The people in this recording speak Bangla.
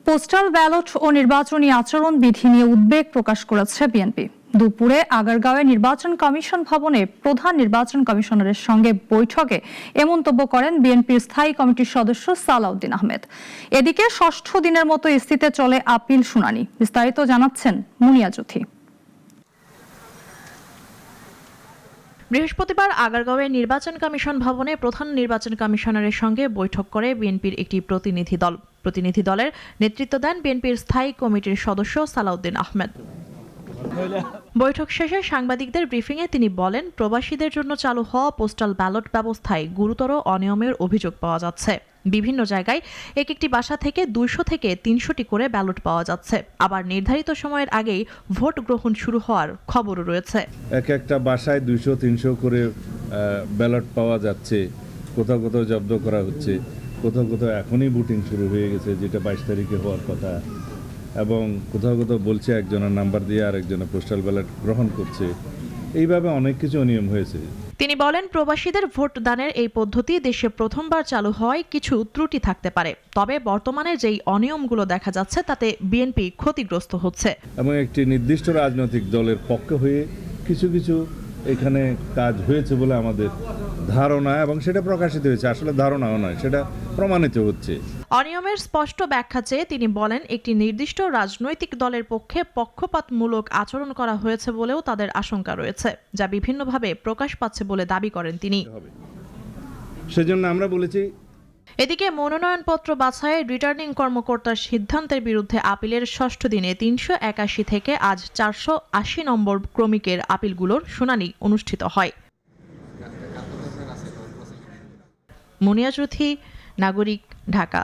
পোস্টাল ব্যালট ও নির্বাচনী আচরণ বিধি নিয়ে উদ্বেগ প্রকাশ করেছে বিএনপি। দুপুরে আগারগাঁওয়ে নির্বাচন কমিশন ভবনে প্রধান নির্বাচন কমিশনারের সঙ্গে বৈঠকে এ মন্তব্য করেন বিএনপির স্থায়ী কমিটির সদস্য সালাউদ্দিন আহমেদ। এদিকে ষষ্ঠ দিনের মতো ইস্তিতে চলে আপিল শুনানি। বিস্তারিত জানাচ্ছেন মুনিয়া জ্যোতি। বৃহস্পতিবার আগারগাঁওয়ে নির্বাচন কমিশন ভবনে প্রধান নির্বাচন কমিশনারের সঙ্গে বৈঠক করে বিএনপির একটি প্রতিনিধি দলের নেতৃত্ব দেন বিএনপির স্থায়ী কমিটির সদস্য সালাউদ্দিন আহমেদ। বৈঠক শেষে সাংবাদিকদের ব্রিফিংয়ে তিনি বলেন, প্রবাসীদের জন্য চালু হওয়া পোস্টাল ব্যালট ব্যবস্থায় গুরুতর অনিয়মের অভিযোগ পাওয়া যাচ্ছে। বিভিন্ন জায়গায় একটি বাসা থেকে 200 থেকে 300টি করে ব্যালট পাওয়া যাচ্ছে। আবার নির্ধারিত সময়ের আগেই ভোট গ্রহণ শুরু হওয়ার খবরও রয়েছে। একটা বাসায় 200-300 করে ব্যালট পাওয়া যাচ্ছে, কোথাও কোথাও জব্দ করা হচ্ছে, কোথাও কোথাও এখনই ভোটিং শুরু হয়ে গেছে, যেটা 22 তারিখে হওয়ার কথা, এবং কোথাও কোথাও বলছে একজনের নাম্বার দিয়ে আরেকজনের পোস্টাল ব্যালট গ্রহণ করছে। এইভাবে অনেক কিছু অনিয়ম হয়েছে। তিনি বলেন, প্রবাসীদের ভোট দানের এই পদ্ধতি দেশে প্রথমবার চালু হওয়ায় কিছু ত্রুটি থাকতে পারে, তবে বর্তমানে যেই অনিয়মগুলো দেখা যাচ্ছে তাতে বিএনপি ক্ষতিগ্রস্ত হচ্ছে। এবং একটি নির্দিষ্ট রাজনৈতিক দলের পক্ষে হয়ে কিছু কিছু এখানে কাজ হয়েছে বলে আমাদের ধারণা, এবং সেটা প্রকাশিত হয়েছে। আসলে ধারণাও নয়, সেটা প্রমাণিত হচ্ছে। অনিয়মের স্পষ্ট ব্যাখ্যা চেয়ে তিনি বলেন, একটি নির্দিষ্ট রাজনৈতিক দলের পক্ষে পক্ষপাতমূলক আচরণ করা হয়েছে বলেও তাদের আশঙ্কা রয়েছে, যা বিভিন্নভাবে প্রকাশ পাচ্ছে বলে দাবি করেন তিনি। সেজন্য আমরা বলেছি। এদিকে মনোনয়নপত্র বাছাইয়ে রিটার্নিং কর্মকর্তার সিদ্ধান্তের বিরুদ্ধে আপিলের ষষ্ঠ দিনে 381 থেকে আজ 480 নম্বর ক্রমিকের আপিলগুলোর শুনানি অনুষ্ঠিত হয়। মুনিয়া জ্যোতি, নাগরিক, ঢাকা।